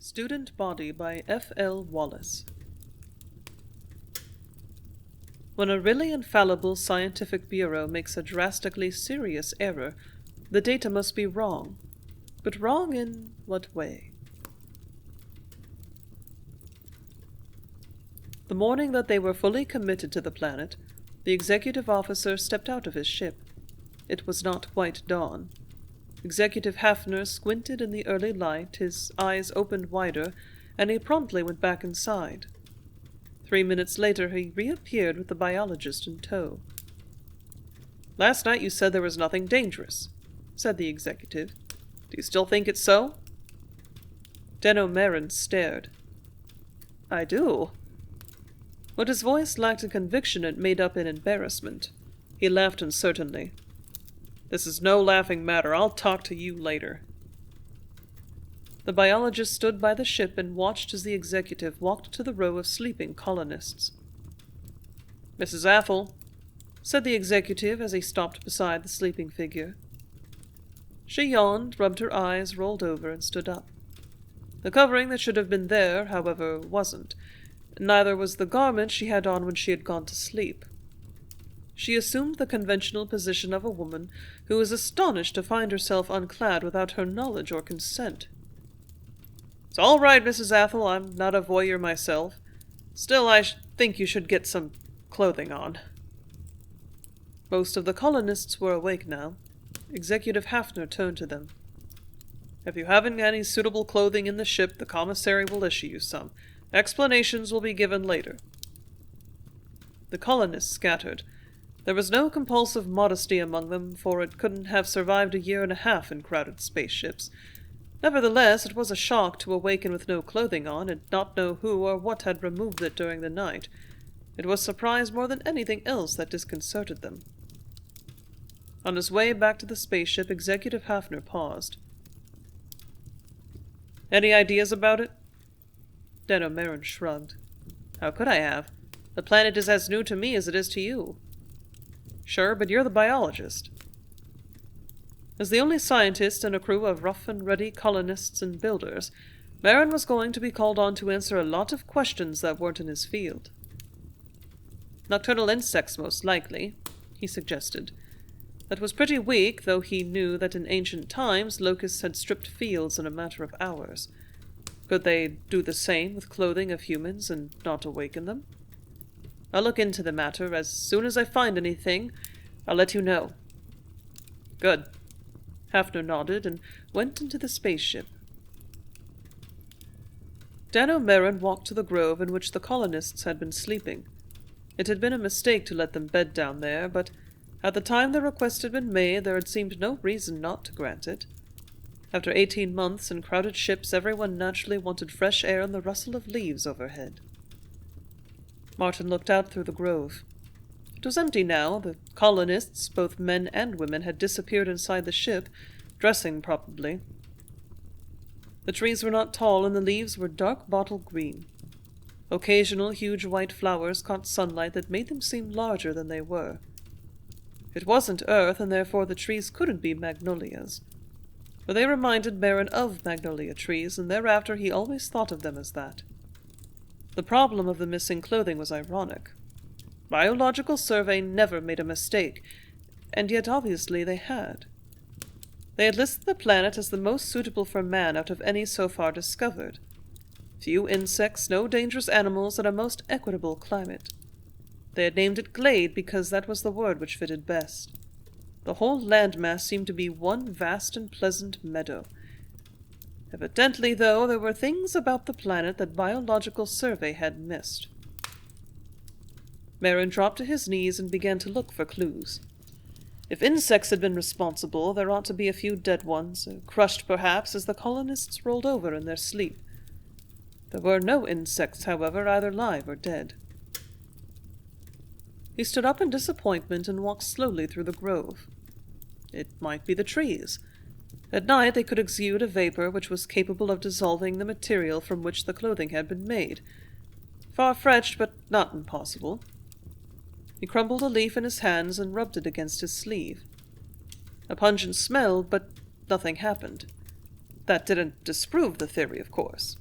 Student Body by F.L. Wallace. When a really infallible scientific bureau makes a drastically serious error, the data must be wrong. But wrong in what way? The morning that they were fully committed to the planet, the executive officer stepped out of his ship. It was not quite dawn. Executive Hafner squinted in the early light, his eyes opened wider, and he promptly went back inside. 3 minutes later he reappeared with the biologist in tow. "Last night you said there was nothing dangerous," said the executive. "Do you still think it's so?" Denno Marin stared. "I do." What his voice lacked in conviction it made up in embarrassment. He laughed uncertainly. "This is no laughing matter. I'll talk to you later." The biologist stood by the ship and watched as the executive walked to the row of sleeping colonists. "Mrs. Athel," said the executive as he stopped beside the sleeping figure. She yawned, rubbed her eyes, rolled over, and stood up. The covering that should have been there, however, wasn't. Neither was the garment she had on when she had gone to sleep. She assumed the conventional position of a woman who is astonished to find herself unclad without her knowledge or consent. "It's all right, Mrs. Athel. I'm not a voyeur myself. Still, I think you should get some clothing on." Most of the colonists were awake now. Executive Hafner turned to them. "If you haven't any suitable clothing in the ship, the commissary will issue you some. Explanations will be given later." The colonists scattered. There was no compulsive modesty among them, for it couldn't have survived a year and a half in crowded spaceships. Nevertheless, it was a shock to awaken with no clothing on, and not know who or what had removed it during the night. It was surprise more than anything else that disconcerted them. On his way back to the spaceship, Executive Hafner paused. "Any ideas about it?" Denno Marin shrugged. "How could I have? The planet is as new to me as it is to you." "Sure, but you're the biologist." As the only scientist in a crew of rough-and-ready colonists and builders, Marin was going to be called on to answer a lot of questions that weren't in his field. "Nocturnal insects, most likely," he suggested. That was pretty weak, though he knew that in ancient times locusts had stripped fields in a matter of hours. Could they do the same with clothing of humans and not awaken them? "I'll look into the matter. As soon as I find anything, I'll let you know." "Good." Hafner nodded and went into the spaceship. Denno Marin walked to the grove in which the colonists had been sleeping. It had been a mistake to let them bed down there, but at the time the request had been made there had seemed no reason not to grant it. After 18 months in crowded ships, everyone naturally wanted fresh air and the rustle of leaves overhead. Martin looked out through the grove. It was empty now. The colonists, both men and women, had disappeared inside the ship, dressing probably. The trees were not tall, and the leaves were dark bottle green. Occasional huge white flowers caught sunlight that made them seem larger than they were. It wasn't Earth, and therefore the trees couldn't be magnolias. For they reminded Marin of magnolia trees, and thereafter he always thought of them as that. The problem of the missing clothing was ironic. Biological Survey never made a mistake, and yet obviously they had. They had listed the planet as the most suitable for man out of any so far discovered. Few insects, no dangerous animals, and a most equitable climate. They had named it Glade because that was the word which fitted best. The whole landmass seemed to be one vast and pleasant meadow. Evidently, though, there were things about the planet that Biological Survey had missed. Marin dropped to his knees and began to look for clues. If insects had been responsible, there ought to be a few dead ones, crushed perhaps as the colonists rolled over in their sleep. There were no insects, however, either live or dead. He stood up in disappointment and walked slowly through the grove. It might be the trees. At night they could exude a vapor which was capable of dissolving the material from which the clothing had been made. Far-fetched, but not impossible. He crumbled a leaf in his hands and rubbed it against his sleeve. A pungent smell, but nothing happened. That didn't disprove the theory, of course.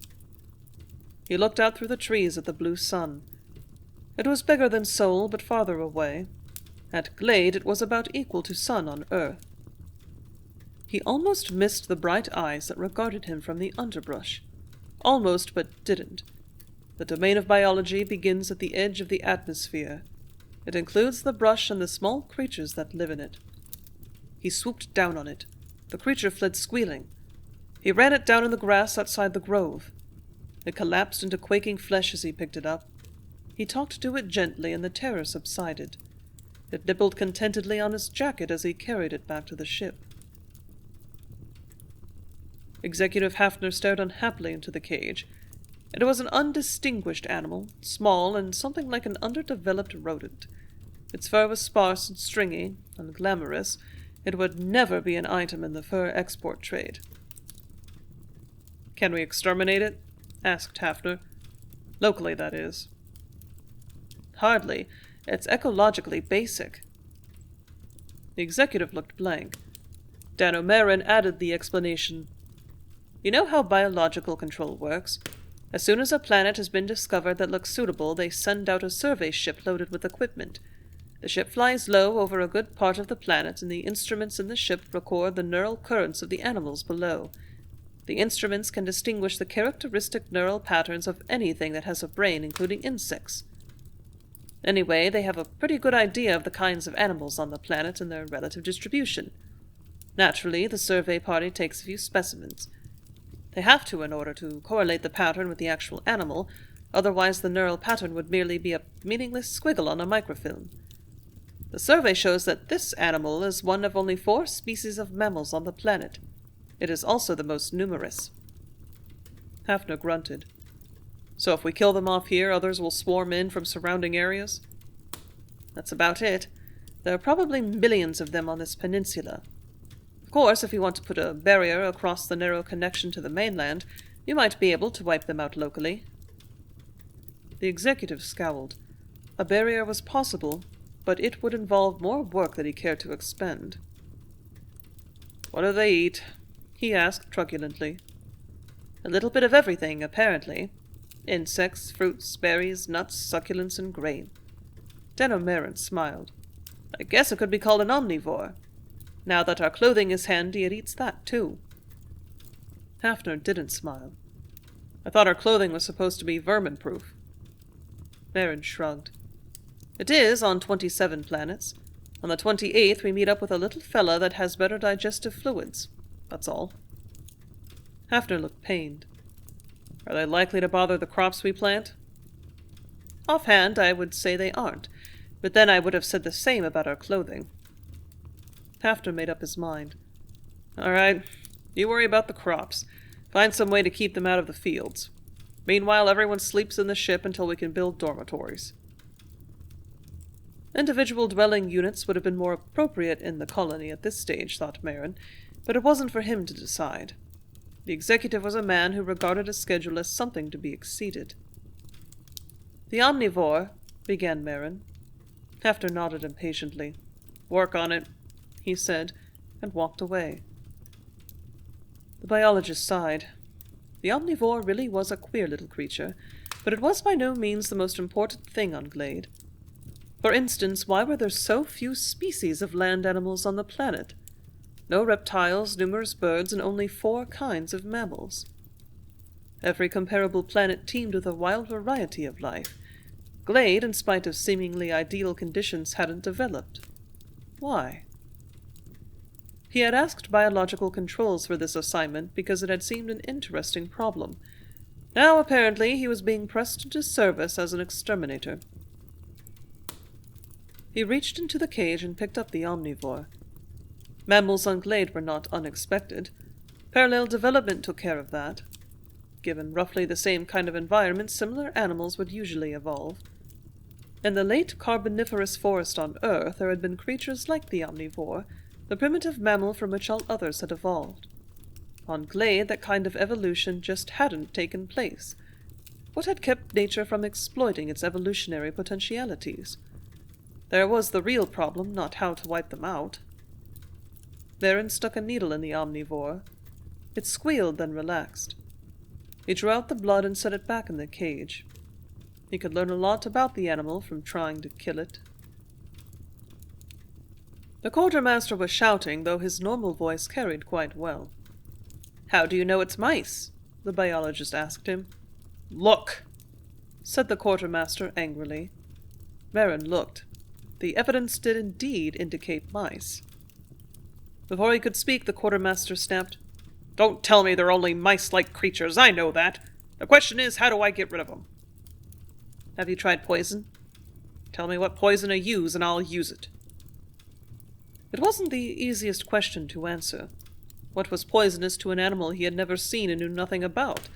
He looked out through the trees at the blue sun. It was bigger than Sol, but farther away. At Glade it was about equal to sun on Earth. He almost missed the bright eyes that regarded him from the underbrush. Almost, but didn't. The domain of biology begins at the edge of the atmosphere. It includes the brush and the small creatures that live in it. He swooped down on it. The creature fled squealing. He ran it down in the grass outside the grove. It collapsed into quaking flesh as he picked it up. He talked to it gently, and the terror subsided. It nibbled contentedly on his jacket as he carried it back to the ship. Executive Hafner stared unhappily into the cage. It was an undistinguished animal, small and something like an underdeveloped rodent. Its fur was sparse and stringy, unglamorous. It would never be an item in the fur export trade. "Can we exterminate it?" asked Hafner. "Locally, that is." "Hardly. It's ecologically basic." The executive looked blank. Dan O'Marin added the explanation. "You know how biological control works. As soon as a planet has been discovered that looks suitable, they send out a survey ship loaded with equipment. The ship flies low over a good part of the planet, and the instruments in the ship record the neural currents of the animals below. The instruments can distinguish the characteristic neural patterns of anything that has a brain, including insects. Anyway, they have a pretty good idea of the kinds of animals on the planet and their relative distribution. Naturally, the survey party takes a few specimens. They have to in order to correlate the pattern with the actual animal, otherwise the neural pattern would merely be a meaningless squiggle on a microfilm. The survey shows that this animal is one of only 4 species of mammals on the planet. It is also the most numerous." Hafner grunted. "So if we kill them off here, others will swarm in from surrounding areas?" "That's about it. There are probably millions of them on this peninsula. Of course, if you want to put a barrier across the narrow connection to the mainland, you might be able to wipe them out locally." The executive scowled. A barrier was possible, but it would involve more work than he cared to expend. "What do they eat?" he asked truculently. "A little bit of everything, apparently. Insects, fruits, berries, nuts, succulents, and grain." Dan O'Marin smiled. "I guess it could be called an omnivore. Now that our clothing is handy, it eats that, too." Hafner didn't smile. "I thought our clothing was supposed to be vermin-proof." Marin shrugged. "It is on 27 planets. On the 28th, we meet up with a little fella that has better digestive fluids. That's all." Hafner looked pained. "Are they likely to bother the crops we plant?" "Offhand, I would say they aren't, but then I would have said the same about our clothing." Hafner made up his mind. "All right, you worry about the crops. Find some way to keep them out of the fields. Meanwhile, everyone sleeps in the ship until we can build dormitories." Individual dwelling units would have been more appropriate in the colony at this stage, thought Marin, but it wasn't for him to decide. The executive was a man who regarded a schedule as something to be exceeded. "The omnivore," began Marin. Hafner nodded impatiently. "Work on it," he said, and walked away. The biologist sighed. The omnivore really was a queer little creature, but it was by no means the most important thing on Glade. For instance, why were there so few species of land animals on the planet? No reptiles, numerous birds, and only 4 kinds of mammals. Every comparable planet teemed with a wild variety of life. Glade, in spite of seemingly ideal conditions, hadn't developed. Why? He had asked biological controls for this assignment because it had seemed an interesting problem. Now, apparently, he was being pressed into service as an exterminator. He reached into the cage and picked up the omnivore. Mammals on Glade were not unexpected. Parallel development took care of that. Given roughly the same kind of environment, similar animals would usually evolve. In the late Carboniferous forest on Earth, there had been creatures like the omnivore, the primitive mammal from which all others had evolved. On Glade, that kind of evolution just hadn't taken place. What had kept nature from exploiting its evolutionary potentialities? There was the real problem, not how to wipe them out. Marin stuck a needle in the omnivore. It squealed, then relaxed. He drew out the blood and set it back in the cage. He could learn a lot about the animal from trying to kill it. The quartermaster was shouting, though his normal voice carried quite well. "How do you know it's mice?" the biologist asked him. "Look!" said the quartermaster angrily. Merrin looked. The evidence did indeed indicate mice. Before he could speak, the quartermaster snapped, "Don't tell me they're only mice-like creatures, I know that. The question is, how do I get rid of them?" "Have you tried poison?" "Tell me what poison to use, and I'll use it." It wasn't the easiest question to answer. What was poisonous to an animal he had never seen and knew nothing about?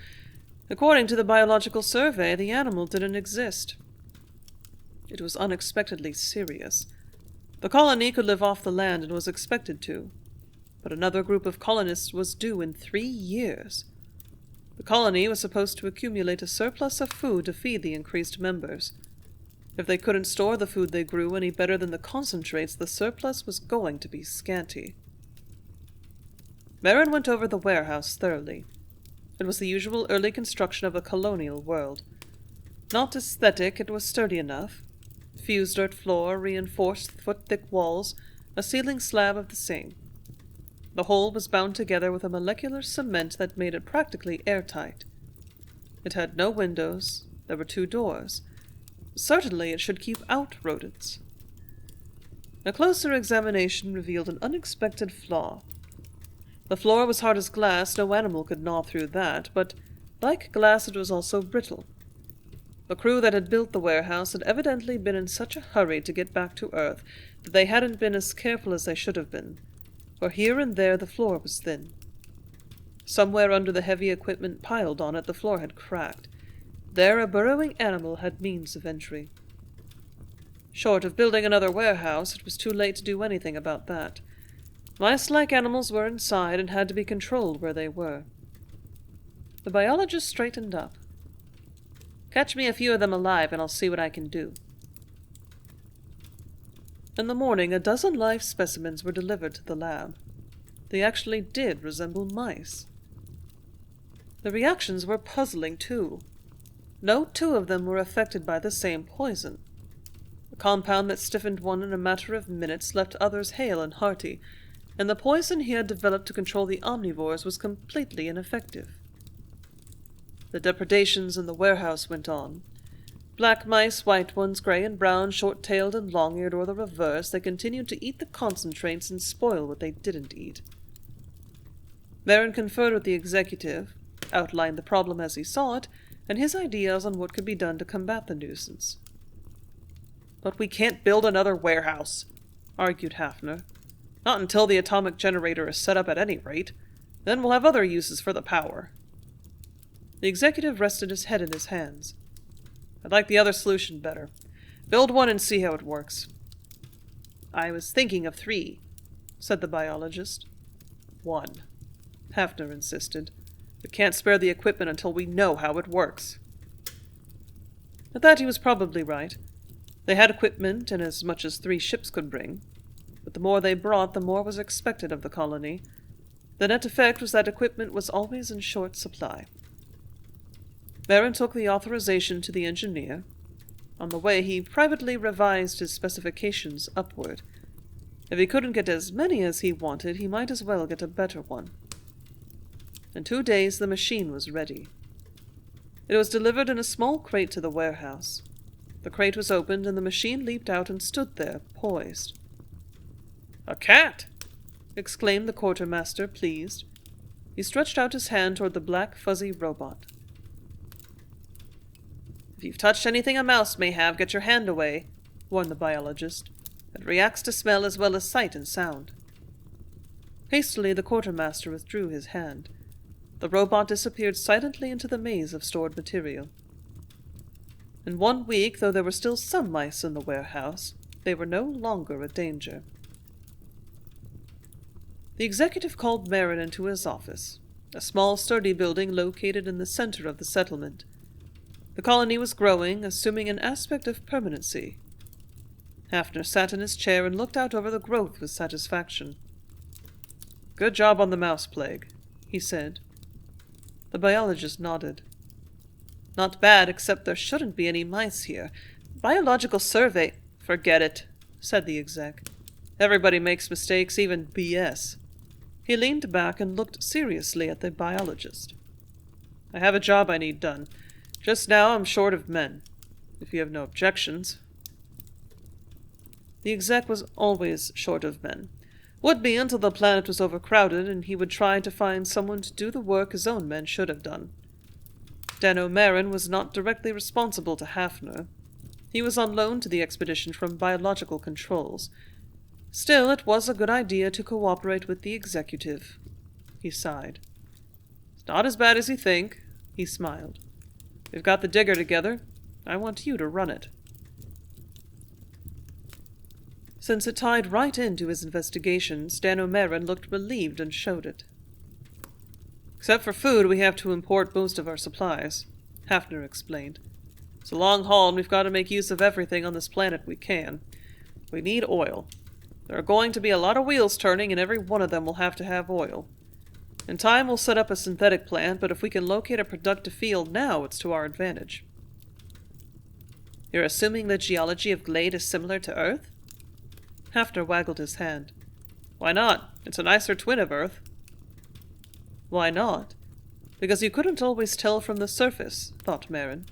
According to the biological survey, the animal didn't exist. It was unexpectedly serious. The colony could live off the land and was expected to, but another group of colonists was due in 3 years. The colony was supposed to accumulate a surplus of food to feed the increased members. If they couldn't store the food they grew any better than the concentrates, the surplus was going to be scanty. Merrin went over the warehouse thoroughly. It was the usual early construction of a colonial world. Not aesthetic, it was sturdy enough. Fused dirt floor, reinforced foot-thick walls, a ceiling slab of the same. The whole was bound together with a molecular cement that made it practically airtight. It had no windows. There were 2 doors. Certainly it should keep out rodents. A closer examination revealed an unexpected flaw. The floor was hard as glass, no animal could gnaw through that, but like glass it was also brittle. The crew that had built the warehouse had evidently been in such a hurry to get back to Earth that they hadn't been as careful as they should have been, for here and there the floor was thin. Somewhere under the heavy equipment piled on it, the floor had cracked. There a burrowing animal had means of entry. Short of building another warehouse, it was too late to do anything about that. Mice-like animals were inside and had to be controlled where they were. The biologist straightened up. "Catch me a few of them alive and I'll see what I can do." In the morning, a dozen live specimens were delivered to the lab. They actually did resemble mice. The reactions were puzzling, too. No 2 of them were affected by the same poison. The compound that stiffened one in a matter of minutes left others hale and hearty, and the poison he had developed to control the omnivores was completely ineffective. The depredations in the warehouse went on. Black mice, white ones, gray and brown, short-tailed and long-eared, or the reverse, they continued to eat the concentrates and spoil what they didn't eat. Merrin conferred with the executive, outlined the problem as he saw it, and his ideas on what could be done to combat the nuisance. "But we can't build another warehouse," argued Hafner. "Not until the atomic generator is set up at any rate. Then we'll have other uses for the power." The executive rested his head in his hands. "I'd like the other solution better. Build one and see how it works." "I was thinking of 3, said the biologist. "1, Hafner insisted. "We can't spare the equipment until we know how it works." At that he was probably right. They had equipment and as much as 3 ships could bring, but the more they brought, the more was expected of the colony. The net effect was that equipment was always in short supply. Merrin took the authorization to the engineer. On the way, he privately revised his specifications upward. If he couldn't get as many as he wanted, he might as well get a better one. In 2 days, the machine was ready. It was delivered in a small crate to the warehouse. The crate was opened, and the machine leaped out and stood there, poised. "A cat!" exclaimed the quartermaster, pleased. He stretched out his hand toward the black, fuzzy robot. "If you've touched anything a mouse may have, get your hand away," warned the biologist. "It reacts to smell as well as sight and sound." Hastily, the quartermaster withdrew his hand. The robot disappeared silently into the maze of stored material. In 1 week, though there were still some mice in the warehouse, they were no longer a danger. The executive called Merrin into his office, a small, sturdy building located in the center of the settlement. The colony was growing, assuming an aspect of permanency. Hafner sat in his chair and looked out over the growth with satisfaction. "Good job on the mouse plague," he said. The biologist nodded. Not bad, except there shouldn't be any mice here. Biological survey... Forget it, said the exec. Everybody makes mistakes, even BS. He leaned back and looked seriously at the biologist. I have a job I need done. Just now I'm short of men. If you have no objections. The exec was always short of men. Would be until the planet was overcrowded and he would try to find someone to do the work his own men should have done. Dan O'Marin was not directly responsible to Hafner. He was on loan to the expedition from biological controls. Still, it was a good idea to cooperate with the executive. He sighed. It's not as bad as you think, he smiled. We've got the digger together. I want you to run it. Since it tied right into his investigations, Dan O'Marin looked relieved and showed it. Except for food, we have to import most of our supplies, Hafner explained. It's a long haul, and we've got to make use of everything on this planet we can. We need oil. There are going to be a lot of wheels turning, and every one of them will have to have oil. In time, we'll set up a synthetic plant, but if we can locate a productive field now, it's to our advantage. You're assuming the geology of Glade is similar to Earth? Hafner waggled his hand. Why not? It's a nicer twin of Earth. Why not? Because you couldn't always tell from the surface, thought Marin.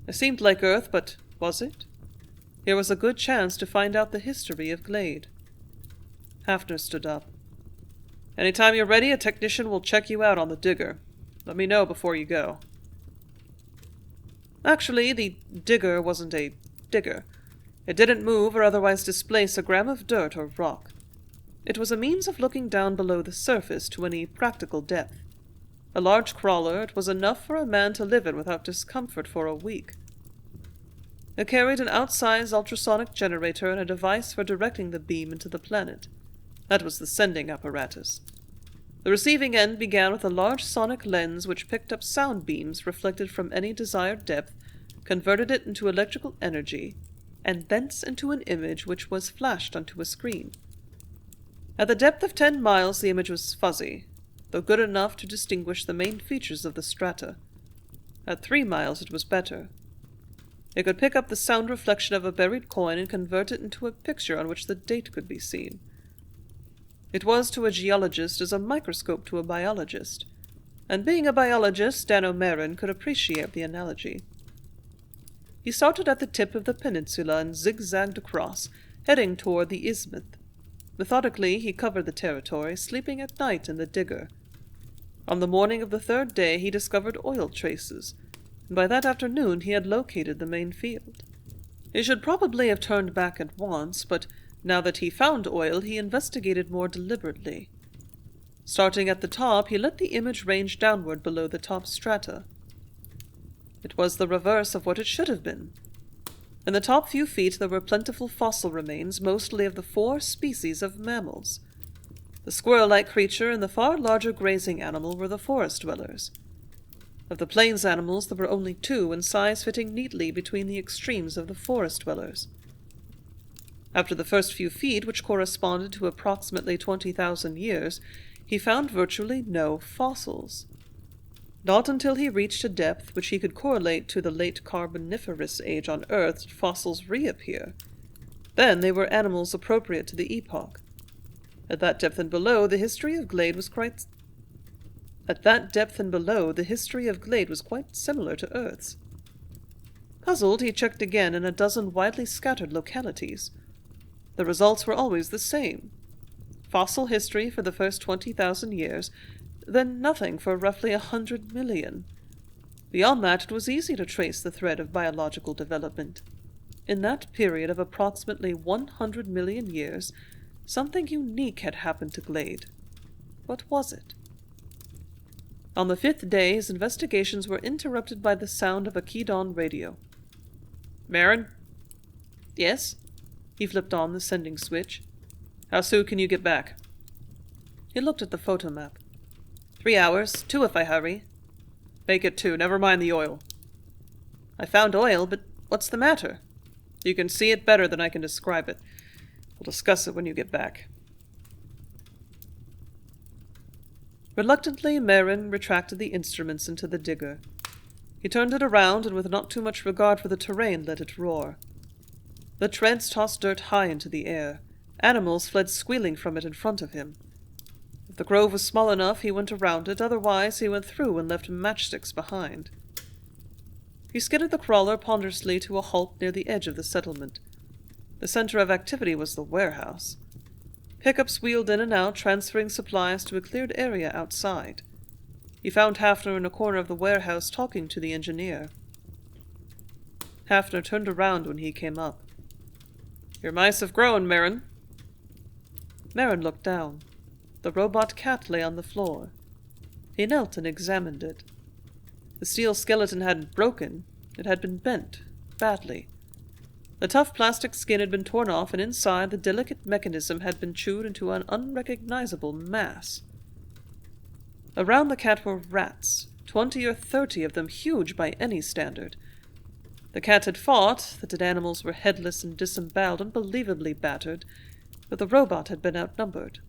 It seemed like Earth, but was it? Here was a good chance to find out the history of Glade. Hafner stood up. Anytime you're ready, a technician will check you out on the digger. Let me know before you go. Actually, the digger wasn't a digger. It didn't move or otherwise displace a gram of dirt or rock. It was a means of looking down below the surface to any practical depth. A large crawler, it was enough for a man to live in without discomfort for a week. It carried an outsized ultrasonic generator and a device for directing the beam into the planet. That was the sending apparatus. The receiving end began with a large sonic lens which picked up sound beams reflected from any desired depth, converted it into electrical energy, and thence into an image which was flashed onto a screen. At the depth of 10 miles the image was fuzzy, though good enough to distinguish the main features of the strata. At 3 miles it was better. It could pick up the sound reflection of a buried coin and convert it into a picture on which the date could be seen. It was to a geologist as a microscope to a biologist, and being a biologist, Dan O'Marin could appreciate the analogy. He started at the tip of the peninsula and zigzagged across, heading toward the isthmus. Methodically, he covered the territory, sleeping at night in the digger. On the morning of the 3rd day, he discovered oil traces, and by that afternoon he had located the main field. He should probably have turned back at once, but now that he found oil, he investigated more deliberately. Starting at the top, he let the image range downward below the top strata. It was the reverse of what it should have been. In the top few feet there were plentiful fossil remains, mostly of the 4 species of mammals. The squirrel-like creature and the far larger grazing animal were the forest dwellers. Of the plains animals there were only 2 in size, fitting neatly between the extremes of the forest dwellers. After the first few feet, which corresponded to approximately 20,000 years, he found virtually no fossils. Not until he reached a depth which he could correlate to the late Carboniferous age on Earth did fossils reappear. Then they were animals appropriate to the epoch. At that depth and below, the history of Glade was quite similar to Earth's. Puzzled, he checked again in a dozen widely scattered localities. The results were always the same. Fossil history for the first 20,000 years, then nothing for roughly 100 million. Beyond that, it was easy to trace the thread of biological development. In that period of approximately 100 million years, something unique had happened to Glade. What was it? On the 5th day, his investigations were interrupted by the sound of a keyed-on radio. Marin? Yes? He flipped on the sending switch. How soon can you get back? He looked at the photomap. 3 hours, 2 if I hurry. Make it 2, never mind the oil. I found oil, but what's the matter? You can see it better than I can describe it. We'll discuss it when you get back. Reluctantly, Merrin retracted the instruments into the digger. He turned it around, and with not too much regard for the terrain, let it roar. The treads tossed dirt high into the air. Animals fled squealing from it in front of him. If the grove was small enough, he went around it, otherwise he went through and left matchsticks behind. He skidded the crawler ponderously to a halt near the edge of the settlement. The center of activity was the warehouse. Pickups wheeled in and out, transferring supplies to a cleared area outside. He found Hafner in a corner of the warehouse talking to the engineer. Hafner turned around when he came up. "Your mice have grown, Merrin." Merrin looked down. The robot cat lay on the floor. He knelt and examined it. The steel skeleton hadn't broken. It had been bent, badly. The tough plastic skin had been torn off, and inside the delicate mechanism had been chewed into an unrecognizable mass. Around the cat were rats, 20 or 30 of them, huge by any standard. The cat had fought, the dead animals were headless and disemboweled, unbelievably battered, but the robot had been outnumbered.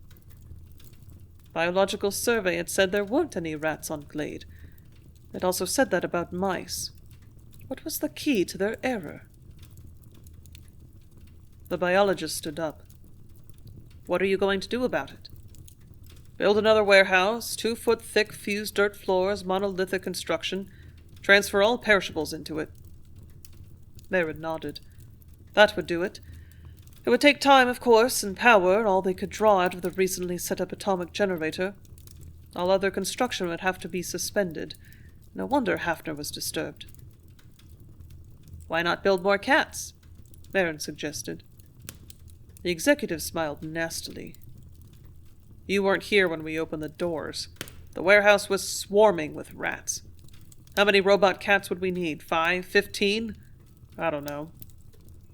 Biological survey had said there weren't any rats on Glade. It also said that about mice. What was the key to their error? The biologist stood up. "What are you going to do about it?" "Build another warehouse, 2-foot-thick fused dirt floors, monolithic construction. Transfer all perishables into it." Merrin nodded. That would do it. It would take time, of course, and power, all they could draw out of the recently set up atomic generator. All other construction would have to be suspended. No wonder Hafner was disturbed. "Why not build more cats?" Merrin suggested. The executive smiled nastily. "You weren't here when we opened the doors. The warehouse was swarming with rats. How many robot cats would we need? 5? 15? I don't know.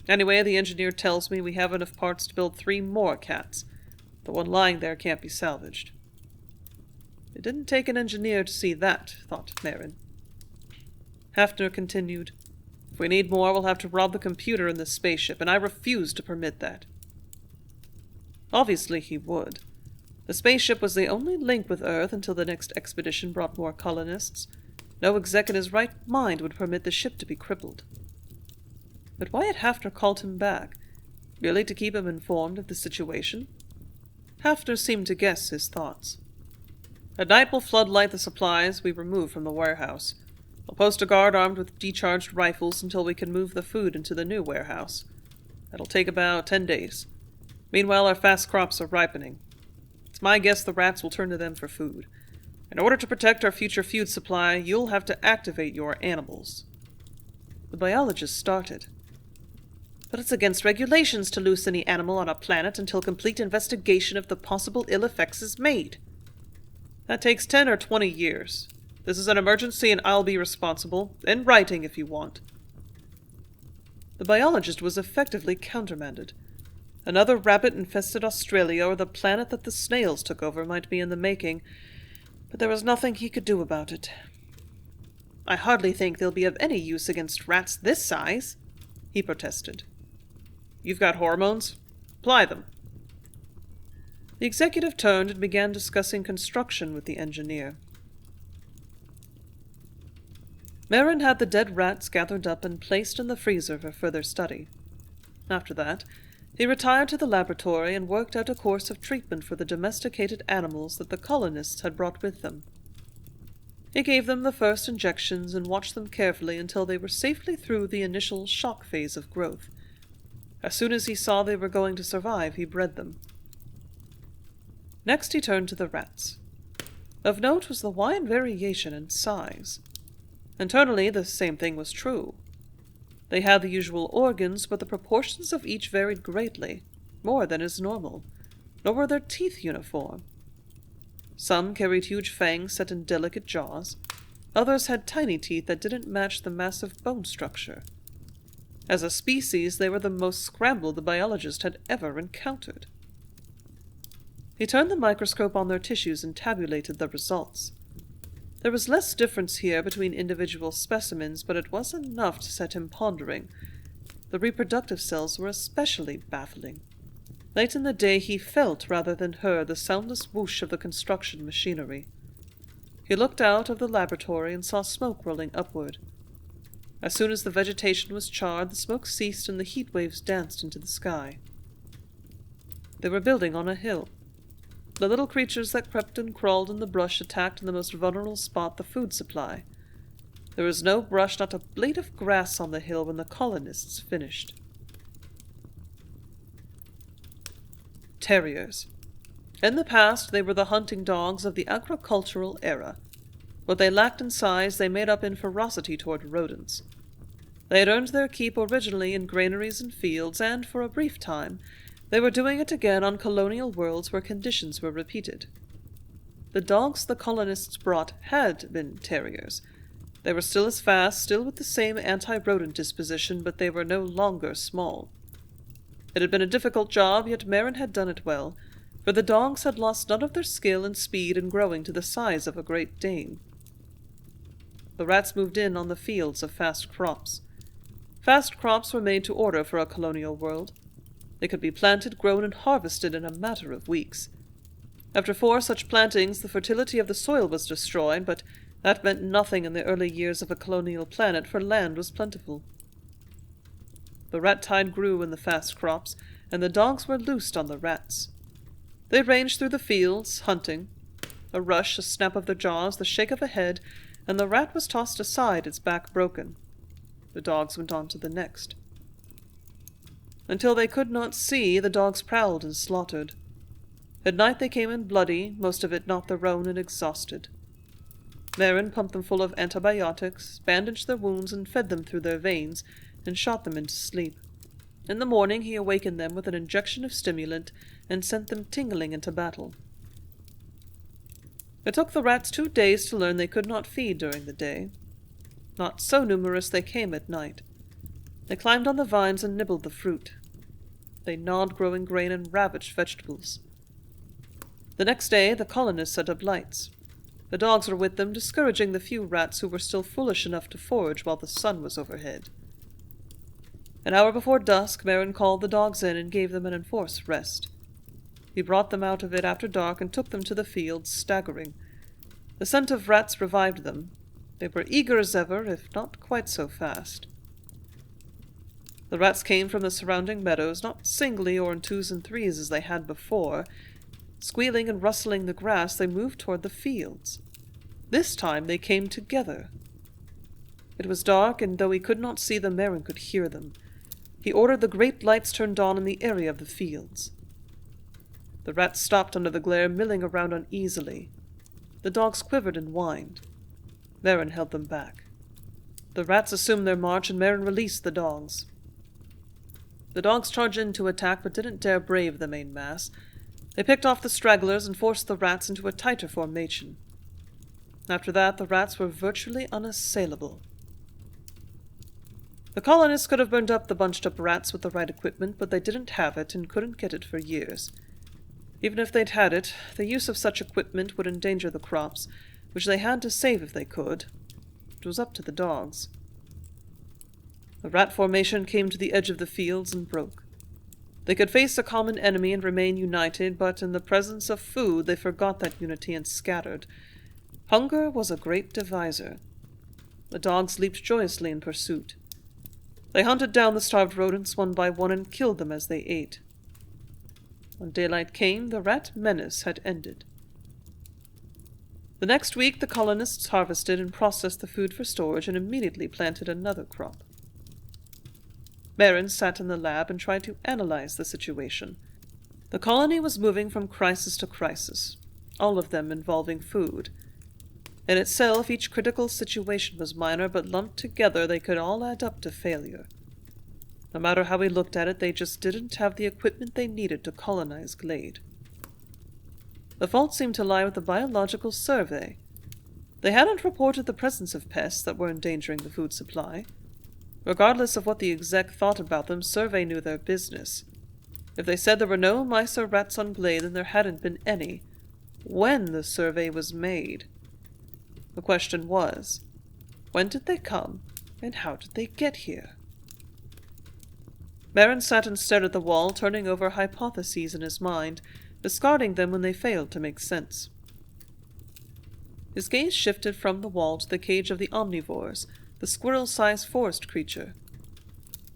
Anyway, the engineer tells me we have enough parts to build 3 more cats. The one lying there can't be salvaged." It didn't take an engineer to see that, thought Merrin. Hafner continued, "If we need more, we'll have to rob the computer in this spaceship, and I refuse to permit that." Obviously he would. The spaceship was the only link with Earth until the next expedition brought more colonists. No exec in his right mind would permit the ship to be crippled. But why had Hafner called him back? Merely to keep him informed of the situation? Hafner seemed to guess his thoughts. "At night we'll floodlight the supplies we remove from the warehouse. We'll post a guard armed with decharged rifles until we can move the food into the new warehouse. That'll take about 10 days. Meanwhile, our fast crops are ripening. It's my guess the rats will turn to them for food. In order to protect our future food supply, you'll have to activate your animals." The biologist started. "But it's against regulations to loose any animal on a planet until complete investigation of the possible ill effects is made." "That takes 10 or 20 years. This is an emergency and I'll be responsible. In writing if you want." The biologist was effectively countermanded. Another rabbit-infested Australia or the planet that the snails took over might be in the making, but there was nothing he could do about it. "I hardly think they'll be of any use against rats this size," he protested. "You've got hormones? Apply them." The executive turned and began discussing construction with the engineer. Merrin had the dead rats gathered up and placed in the freezer for further study. After that, he retired to the laboratory and worked out a course of treatment for the domesticated animals that the colonists had brought with them. He gave them the first injections and watched them carefully until they were safely through the initial shock phase of growth. As soon as he saw they were going to survive, he bred them. Next he turned to the rats. Of note was the wide variation in size. Internally, the same thing was true. They had the usual organs, but the proportions of each varied greatly, more than is normal, nor were their teeth uniform. Some carried huge fangs set in delicate jaws. Others had tiny teeth that didn't match the massive bone structure. As a species, they were the most scrambled the biologist had ever encountered. He turned the microscope on their tissues and tabulated the results. There was less difference here between individual specimens, but it was enough to set him pondering. The reproductive cells were especially baffling. Late in the day he felt rather than heard the soundless whoosh of the construction machinery. He looked out of the laboratory and saw smoke rolling upward. As soon as the vegetation was charred, the smoke ceased and the heat waves danced into the sky. They were building on a hill. The little creatures that crept and crawled in the brush attacked in the most vulnerable spot, the food supply. There was no brush, not a blade of grass on the hill when the colonists finished. Terriers. In the past, they were the hunting dogs of the agricultural era. What they lacked in size, they made up in ferocity toward rodents. They had earned their keep originally in granaries and fields, and, for a brief time, they were doing it again on colonial worlds where conditions were repeated. The dogs the colonists brought had been terriers. They were still as fast, still with the same anti-rodent disposition, but they were no longer small. It had been a difficult job, yet Merrin had done it well, for the dogs had lost none of their skill and speed in growing to the size of a Great Dane. The rats moved in on the fields of fast crops. Fast crops were made to order for a colonial world. They could be planted, grown, and harvested in a matter of weeks. After 4 such plantings, the fertility of the soil was destroyed, but that meant nothing in the early years of a colonial planet, for land was plentiful. The rat tide grew in the fast crops, and the dogs were loosed on the rats. They ranged through the fields, hunting. A rush, a snap of their jaws, the shake of a head, and the rat was tossed aside, its back broken. The dogs went on to the next. Until they could not see, the dogs prowled and slaughtered. At night they came in bloody, most of it not their own, and exhausted. Merrin pumped them full of antibiotics, bandaged their wounds, and fed them through their veins, and shot them into sleep. In the morning he awakened them with an injection of stimulant, and sent them tingling into battle. It took the rats 2 days to learn they could not feed during the day. Not so numerous, they came at night. They climbed on the vines and nibbled the fruit. They gnawed growing grain and ravaged vegetables. The next day the colonists set up lights. The dogs were with them, discouraging the few rats who were still foolish enough to forage while the sun was overhead. An hour before dusk, Merrin called the dogs in and gave them an enforced rest. He brought them out of it after dark and took them to the fields, staggering. The scent of rats revived them. They were eager as ever, if not quite so fast. The rats came from the surrounding meadows, not singly or in 2s and 3s as they had before. Squealing and rustling the grass, they moved toward the fields. This time they came together. It was dark, and though he could not see them, Merrin could hear them. He ordered the great lights turned on in the area of the fields. The rats stopped under the glare, milling around uneasily. The dogs quivered and whined. Merrin held them back. The rats assumed their march, and Merrin released the dogs. The dogs charged in to attack, but didn't dare brave the main mass. They picked off the stragglers and forced the rats into a tighter formation. After that, the rats were virtually unassailable. The colonists could have burned up the bunched-up rats with the right equipment, but they didn't have it and couldn't get it for years. Even if they'd had it, the use of such equipment would endanger the crops, which they had to save if they could. It was up to the dogs. The rat formation came to the edge of the fields and broke. They could face a common enemy and remain united, but in the presence of food they forgot that unity and scattered. Hunger was a great divisor. The dogs leaped joyously in pursuit. They hunted down the starved rodents one by one and killed them as they ate. When daylight came, the rat menace had ended. The next week the colonists harvested and processed the food for storage and immediately planted another crop. Merrin sat in the lab and tried to analyze the situation. The colony was moving from crisis to crisis, all of them involving food. In itself, each critical situation was minor, but lumped together they could all add up to failure. No matter how we looked at it, they just didn't have the equipment they needed to colonize Glade. The fault seemed to lie with the biological survey. They hadn't reported the presence of pests that were endangering the food supply. Regardless of what the exec thought about them, survey knew their business. If they said there were no mice or rats on Glade, then there hadn't been any. When the survey was made? The question was, when did they come, and how did they get here? Merrin sat and stared at the wall, turning over hypotheses in his mind, discarding them when they failed to make sense. His gaze shifted from the wall to the cage of the omnivores, the squirrel-sized forest creature.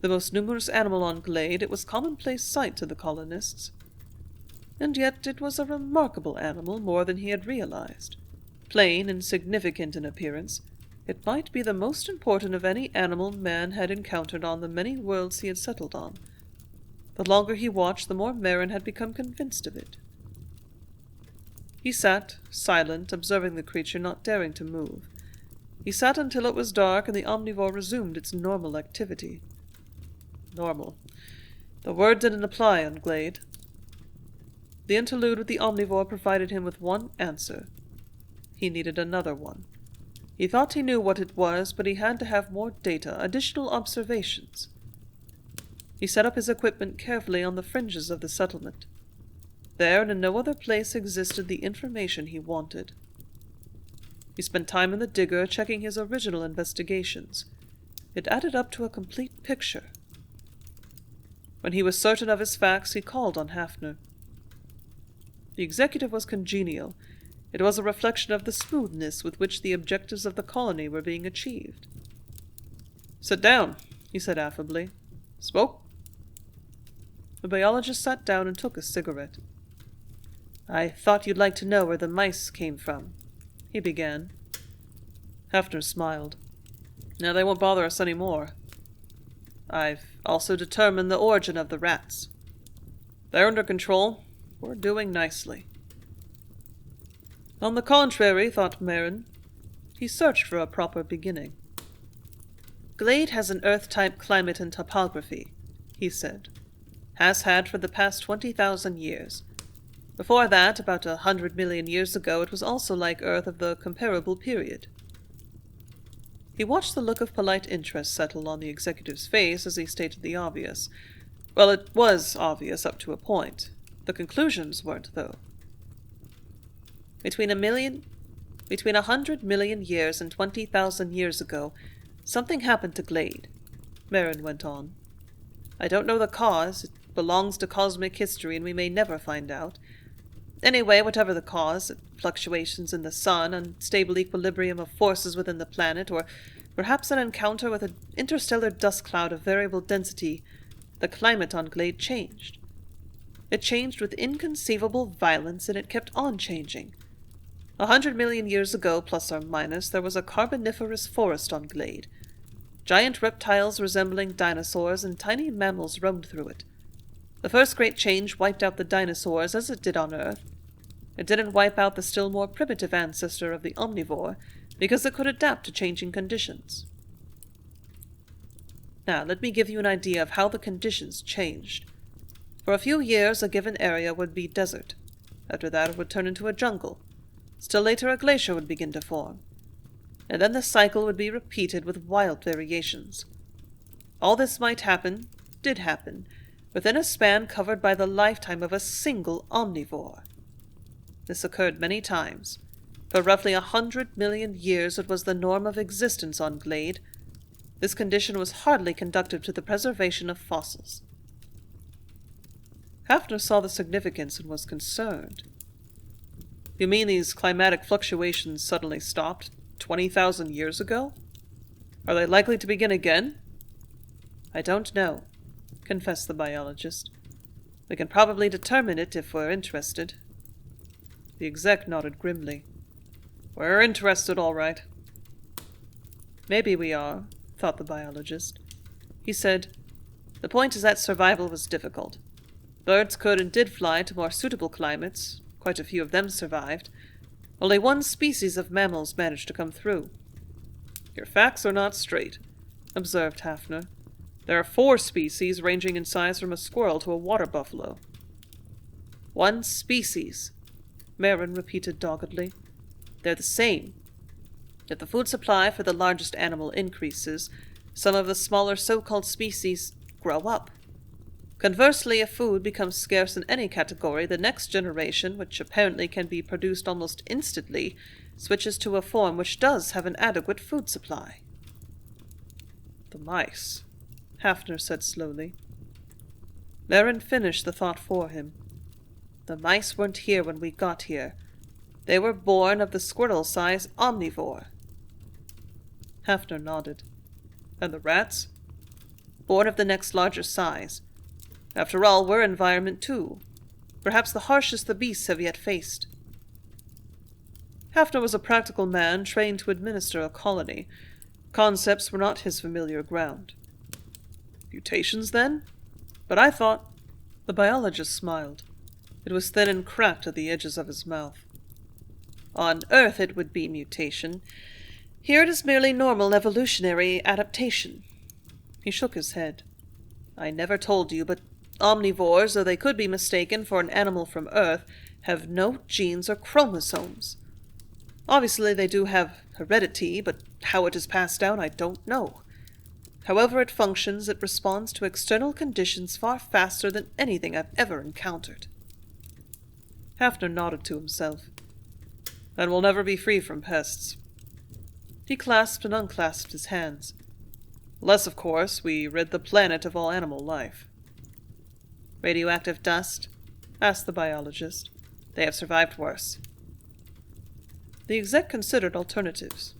The most numerous animal on Glade, it was commonplace sight to the colonists. And yet it was a remarkable animal, more than he had realized. Plain and insignificant in appearance, it might be the most important of any animal man had encountered on the many worlds he had settled on. The longer he watched, the more Merrin had become convinced of it. He sat, silent, observing the creature, not daring to move. He sat until it was dark and the omnivore resumed its normal activity. Normal. The word didn't apply on Glade. The interlude with the omnivore provided him with one answer. He needed another one. He thought he knew what it was, but he had to have more data, additional observations. He set up his equipment carefully on the fringes of the settlement. There and in no other place existed the information he wanted. He spent time in the digger checking his original investigations. It added up to a complete picture. When he was certain of his facts, he called on Hafner. The executive was congenial. It was a reflection of the smoothness with which the objectives of the colony were being achieved. "Sit down," he said affably. "Smoke?" The biologist sat down and took a cigarette. "I thought you'd like to know where the mice came from," he began. Hafner smiled. "Now they won't bother us any more. I've also determined the origin of the rats. They're under control. We're doing nicely." On the contrary, thought Merrin. He searched for a proper beginning. "Glade has an Earth-type climate and topography," he said. "Has had for the past 20,000 years. Before that, about 100 million years ago, it was also like Earth of the comparable period." He watched the look of polite interest settle on the executive's face as he stated the obvious. Well, it was obvious up to a point. The conclusions weren't, though. Between 100 million years and 20,000 years ago, something happened to Glade," Merrin went on. "I don't know the cause. It belongs to cosmic history, and we may never find out. Anyway, whatever the cause, fluctuations in the sun, unstable equilibrium of forces within the planet, or perhaps an encounter with an interstellar dust cloud of variable density, the climate on Glade changed. It changed with inconceivable violence, and it kept on changing. 100 million years ago, plus or minus, there was a carboniferous forest on Glade. Giant reptiles resembling dinosaurs and tiny mammals roamed through it. The first great change wiped out the dinosaurs as it did on Earth. It didn't wipe out the still more primitive ancestor of the omnivore, because it could adapt to changing conditions. Now, let me give you an idea of how the conditions changed. For a few years, a given area would be desert. After that, it would turn into a jungle. Still later, a glacier would begin to form. And then the cycle would be repeated with wild variations. All this might happen, did happen, within a span covered by the lifetime of a single omnivore. This occurred many times. For roughly 100 million years it was the norm of existence on Glade. This condition was hardly conducive to the preservation of fossils. Hafner saw the significance and was concerned. "You mean these climatic fluctuations suddenly stopped 20,000 years ago? Are they likely to begin again?" "I don't know," confessed the biologist. "We can probably determine it if we're interested." The exec nodded grimly. "We're interested, all right." "Maybe we are," thought the biologist. He said, "The point is that survival was difficult. Birds could and did fly to more suitable climates. Quite a few of them survived. Only one species of mammals managed to come through." "Your facts are not straight," observed Hafner. "There are 4 species ranging in size from a squirrel to a water buffalo." "One species," Merrin repeated doggedly. "They're the same. If the food supply for the largest animal increases, some of the smaller so-called species grow up. Conversely, if food becomes scarce in any category, the next generation, which apparently can be produced almost instantly, switches to a form which does have an adequate food supply." "The mice," Hafner said slowly. Merrin finished the thought for him. "The mice weren't here when we got here. They were born of the squirrel-sized omnivore. Hafner nodded. And the rats? Born of the next larger size. After all, we're environment too. Perhaps the harshest the beasts have yet faced. Hafner was a practical man trained to administer a colony. Concepts were not his familiar ground. Mutations, then? But I thought... The biologist smiled. It was thin and cracked at the edges of his mouth. On Earth it would be mutation. Here it is merely normal evolutionary adaptation. He shook his head. I never told you, but omnivores, though they could be mistaken for an animal from Earth, have no genes or chromosomes. Obviously they do have heredity, but how it is passed down I don't know. However it functions, it responds to external conditions far faster than anything I've ever encountered. Hafner nodded to himself. And we'll never be free from pests. He clasped and unclasped his hands. Unless, of course, we rid the planet of all animal life. Radioactive dust? Asked the biologist. They have survived worse. The exec considered alternatives.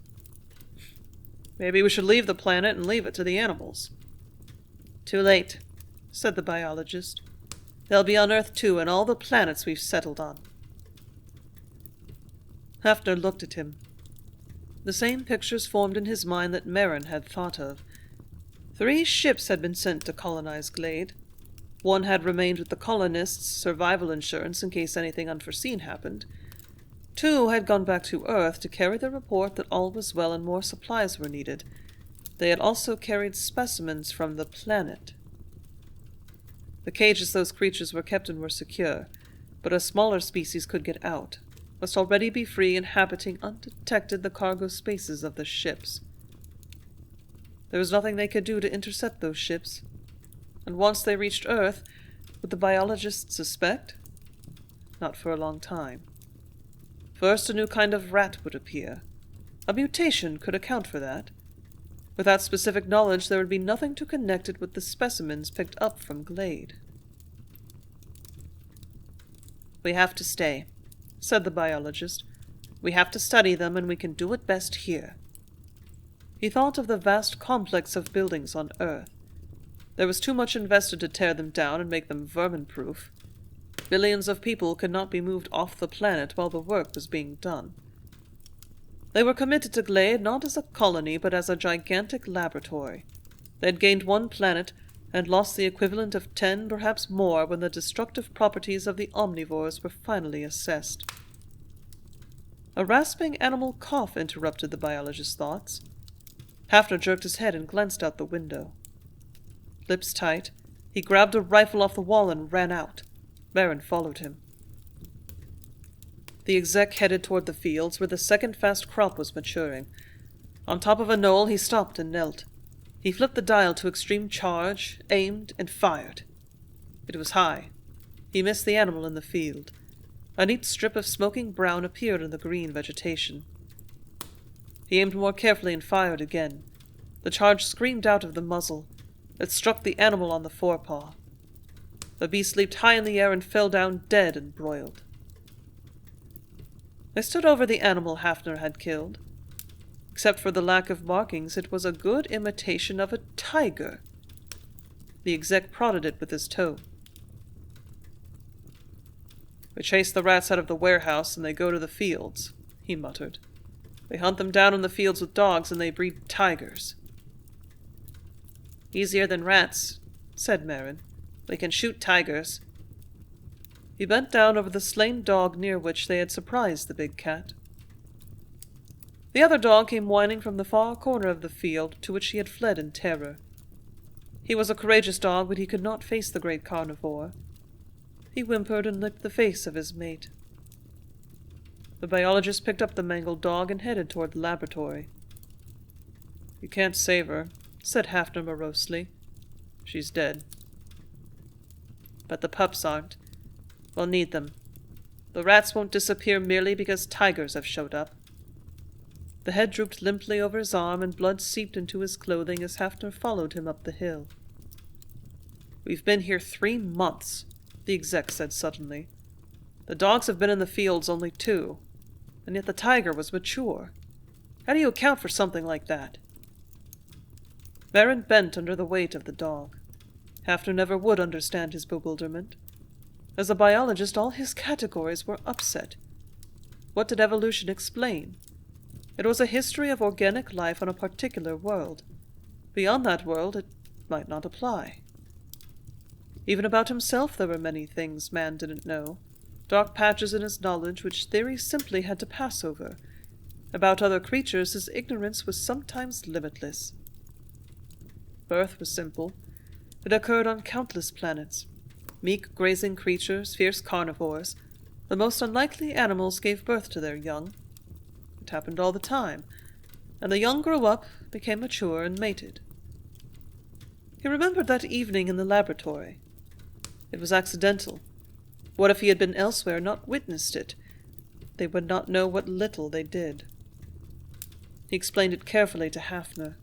Maybe we should leave the planet and leave it to the animals. Too late, said the biologist. They'll be on Earth too, and all the planets we've settled on. Hafner looked at him. The same pictures formed in his mind that Merrin had thought of. 3 ships had been sent to colonize Glade. 1 had remained with the colonists' survival insurance in case anything unforeseen happened. 2 had gone back to Earth to carry the report that all was well and more supplies were needed. They had also carried specimens from the planet. The cages those creatures were kept in were secure, but a smaller species could get out, must already be free inhabiting undetected the cargo spaces of the ships. There was nothing they could do to intercept those ships, and once they reached Earth, would the biologists suspect? Not for a long time. First, a new kind of rat would appear. A mutation could account for that. Without specific knowledge, there would be nothing to connect it with the specimens picked up from Glade. We have to stay, said the biologist. We have to study them, and we can do it best here. He thought of the vast complex of buildings on Earth. There was too much invested to tear them down and make them vermin-proof. Billions of people could not be moved off the planet while the work was being done. They were committed to Glade not as a colony, but as a gigantic laboratory. They had gained 1 planet, and lost the equivalent of 10, perhaps more, when the destructive properties of the omnivores were finally assessed. A rasping animal cough interrupted the biologist's thoughts. Hafner jerked his head and glanced out the window. Lips tight, he grabbed a rifle off the wall and ran out. Merrin followed him. The exec headed toward the fields where the second fast crop was maturing. On top of a knoll, he stopped and knelt. He flipped the dial to extreme charge, aimed, and fired. It was high. He missed the animal in the field. A neat strip of smoking brown appeared in the green vegetation. He aimed more carefully and fired again. The charge screamed out of the muzzle. It struck the animal on the forepaw. The beast leaped high in the air and fell down dead and broiled. They stood over the animal Hafner had killed. Except for the lack of markings, it was a good imitation of a tiger. The exec prodded it with his toe. We chase the rats out of the warehouse and they go to the fields, he muttered. They hunt them down in the fields with dogs and they breed tigers. Easier than rats, said Merrin. We can shoot tigers. He bent down over the slain dog near which they had surprised the big cat. The other dog came whining from the far corner of the field to which he had fled in terror. He was a courageous dog, but he could not face the great carnivore. He whimpered and licked the face of his mate. The biologist picked up the mangled dog and headed toward the laboratory. You can't save her, said Hafner morosely. She's dead. But the pups aren't. We'll need them. The rats won't disappear merely because tigers have showed up. The head drooped limply over his arm, and blood seeped into his clothing as Hafner followed him up the hill. We've been here 3 months, the exec said suddenly. The dogs have been in the fields only 2. and yet the tiger was mature. How do you account for something like that? Merrin bent under the weight of the dog. Hafner never would understand his bewilderment. As a biologist, all his categories were upset. What did evolution explain? It was a history of organic life on a particular world. Beyond that world, it might not apply. Even about himself there were many things man didn't know, dark patches in his knowledge which theory simply had to pass over. About other creatures his ignorance was sometimes limitless. Birth was simple. It occurred on countless planets. Meek grazing creatures, fierce carnivores, the most unlikely animals gave birth to their young. It happened all the time, and the young grew up, became mature, and mated. He remembered that evening in the laboratory. It was accidental. What if he had been elsewhere, not witnessed it? They would not know what little they did. He explained it carefully to Hafner.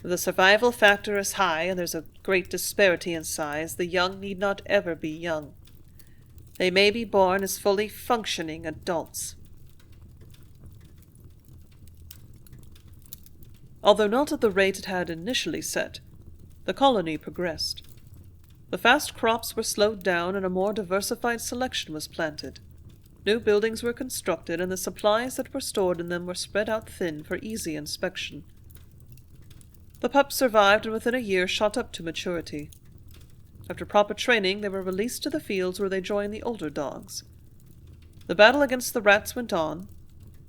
The survival factor is high, and there's a great disparity in size. The young need not ever be young. They may be born as fully functioning adults. Although not at the rate it had initially set, the colony progressed. The fast crops were slowed down and a more diversified selection was planted. New buildings were constructed and the supplies that were stored in them were spread out thin for easy inspection. The pups survived and within a year shot up to maturity. After proper training, they were released to the fields where they joined the older dogs. The battle against the rats went on.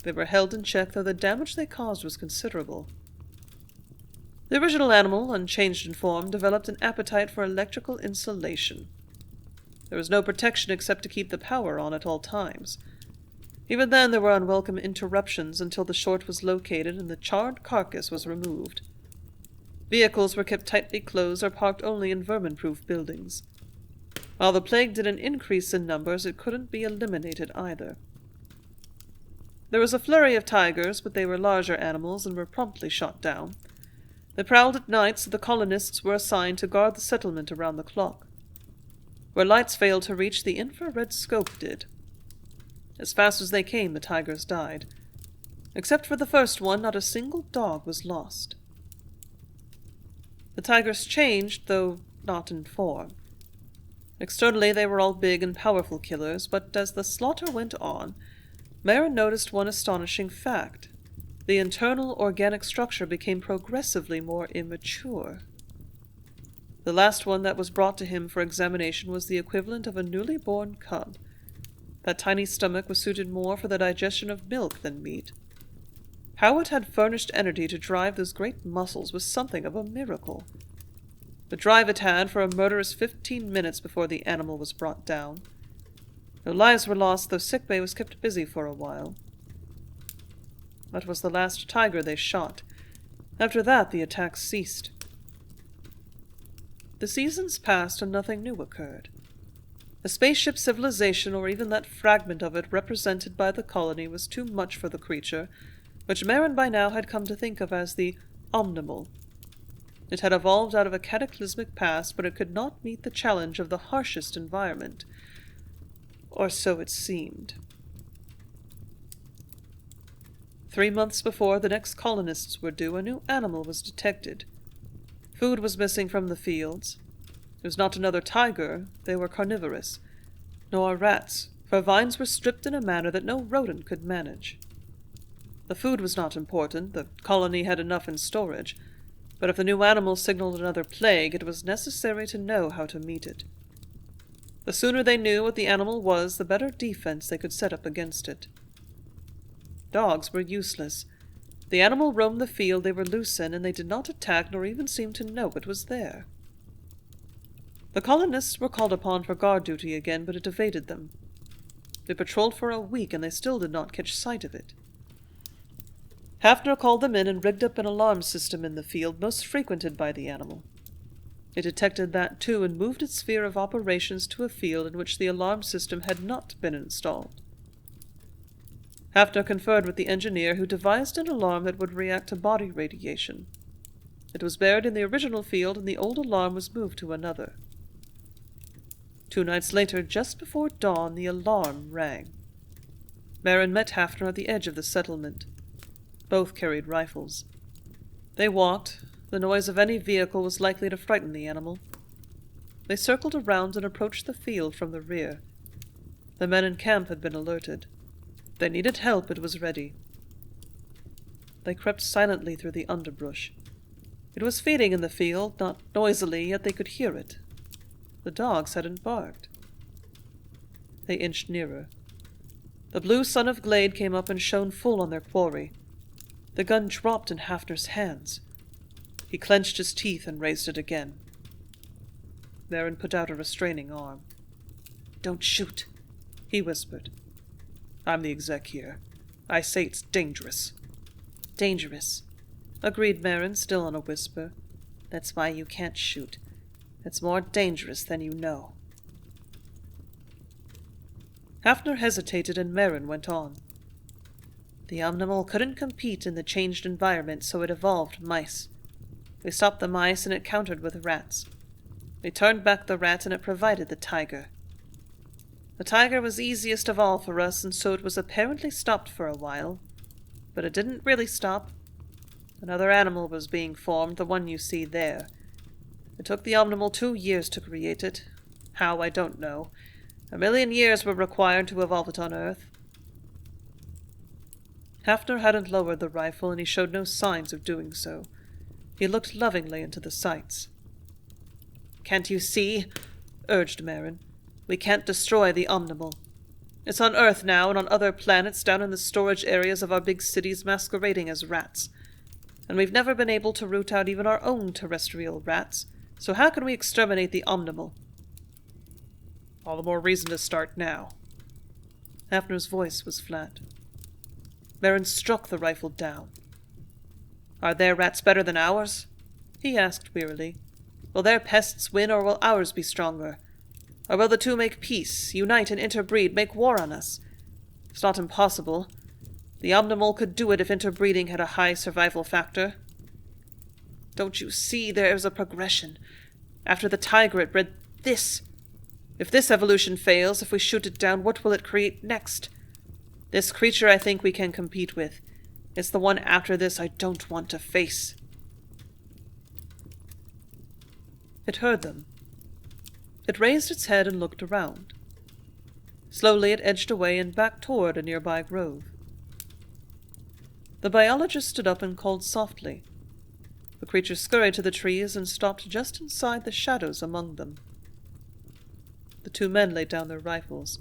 They were held in check, though the damage they caused was considerable. The original animal, unchanged in form, developed an appetite for electrical insulation. There was no protection except to keep the power on at all times. Even then there were unwelcome interruptions until the short was located and the charred carcass was removed. Vehicles were kept tightly closed or parked only in vermin-proof buildings. While the plague didn't increase in numbers, it couldn't be eliminated either. There was a flurry of tigers, but they were larger animals and were promptly shot down. They prowled at night, so the colonists were assigned to guard the settlement around the clock. Where lights failed to reach, the infrared scope did. As fast as they came, the tigers died. Except for the first one, not a single dog was lost. The tigers changed, though not in form. Externally they were all big and powerful killers, but as the slaughter went on, Merrin noticed one astonishing fact. The internal organic structure became progressively more immature. The last one that was brought to him for examination was the equivalent of a newly born cub. That tiny stomach was suited more for the digestion of milk than meat. How it had furnished energy to drive those great muscles was something of a miracle. The drive it had for a murderous 15 minutes before the animal was brought down. No lives were lost, though sickbay was kept busy for a while. That was the last tiger they shot. After that, the attacks ceased. The seasons passed and nothing new occurred. A spaceship civilization, or even that fragment of it represented by the colony, was too much for the creature, which Merrin by now had come to think of as the omnimal. It had evolved out of a cataclysmic past, but it could not meet the challenge of the harshest environment. Or so it seemed. 3 months before the next colonists were due, a new animal was detected. Food was missing from the fields. It was not another tiger, they were carnivorous, nor rats, for vines were stripped in a manner that no rodent could manage. The food was not important, the colony had enough in storage, but if the new animal signaled another plague, it was necessary to know how to meet it. The sooner they knew what the animal was, the better defense they could set up against it. Dogs were useless. The animal roamed the field they were loose in, and they did not attack nor even seem to know it was there. The colonists were called upon for guard duty again, but it evaded them. They patrolled for a week, and they still did not catch sight of it. Hafner called them in and rigged up an alarm system in the field most frequented by the animal. It detected that, too, and moved its sphere of operations to a field in which the alarm system had not been installed. Hafner conferred with the engineer, who devised an alarm that would react to body radiation. It was buried in the original field, and the old alarm was moved to another. 2 nights later, just before dawn, the alarm rang. Merrin met Hafner at the edge of the settlement. Both carried rifles. They walked. The noise of any vehicle was likely to frighten the animal. They circled around and approached the field from the rear. The men in camp had been alerted. If they needed help, it was ready. They crept silently through the underbrush. It was feeding in the field, not noisily, yet they could hear it. The dogs hadn't barked. They inched nearer. The blue sun of Glade came up and shone full on their quarry. The gun dropped in Hafner's hands. He clenched his teeth and raised it again. Merrin put out a restraining arm. "Don't shoot," he whispered. "I'm the exec here. I say it's dangerous." "Dangerous," agreed Merrin, still on a whisper. "That's why you can't shoot. It's more dangerous than you know." Hafner hesitated and Merrin went on. "The omnimal couldn't compete in the changed environment, so it evolved mice. We stopped the mice and it countered with rats. We turned back the rats and it provided the tiger. The tiger was easiest of all for us, and so it was apparently stopped for a while. But it didn't really stop. Another animal was being formed, the one you see there. It took the omnimal 2 years to create it. How, I don't know. 1,000,000 years were required to evolve it on Earth." Hafner hadn't lowered the rifle, and he showed no signs of doing so. He looked lovingly into the sights. "Can't you see?" urged Merrin. "We can't destroy the omnimal. It's on Earth now and on other planets down in the storage areas of our big cities masquerading as rats. And we've never been able to root out even our own terrestrial rats, so how can we exterminate the omnimal?" "All the more reason to start now." Hafner's voice was flat. Merrin struck the rifle down. "Are their rats better than ours?" he asked wearily. "Will their pests win, or will ours be stronger? Or will the two make peace, unite and interbreed, make war on us? It's not impossible. The omnimal could do it if interbreeding had a high survival factor. Don't you see there's a progression? After the tiger it bred this. If this evolution fails, if we shoot it down, what will it create next? This creature I think we can compete with. It's the one after this I don't want to face." It heard them. It raised its head and looked around. Slowly it edged away and back toward a nearby grove. The biologist stood up and called softly. The creature scurried to the trees and stopped just inside the shadows among them. The two men laid down their rifles.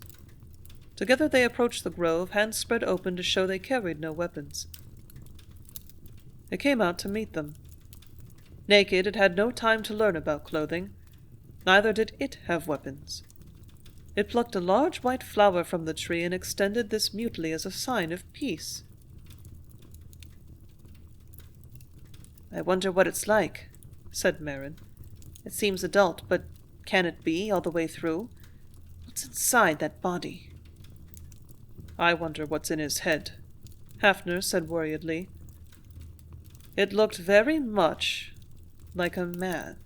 Together they approached the grove, hands spread open to show they carried no weapons. It came out to meet them. Naked, it had no time to learn about clothing. Neither did it have weapons. It plucked a large white flower from the tree and extended this mutely as a sign of peace. "I wonder what it's like," said Merrin. "It seems adult, but can it be all the way through? What's inside that body?" "I wonder what's in his head," Hafner said worriedly. It looked very much like a man.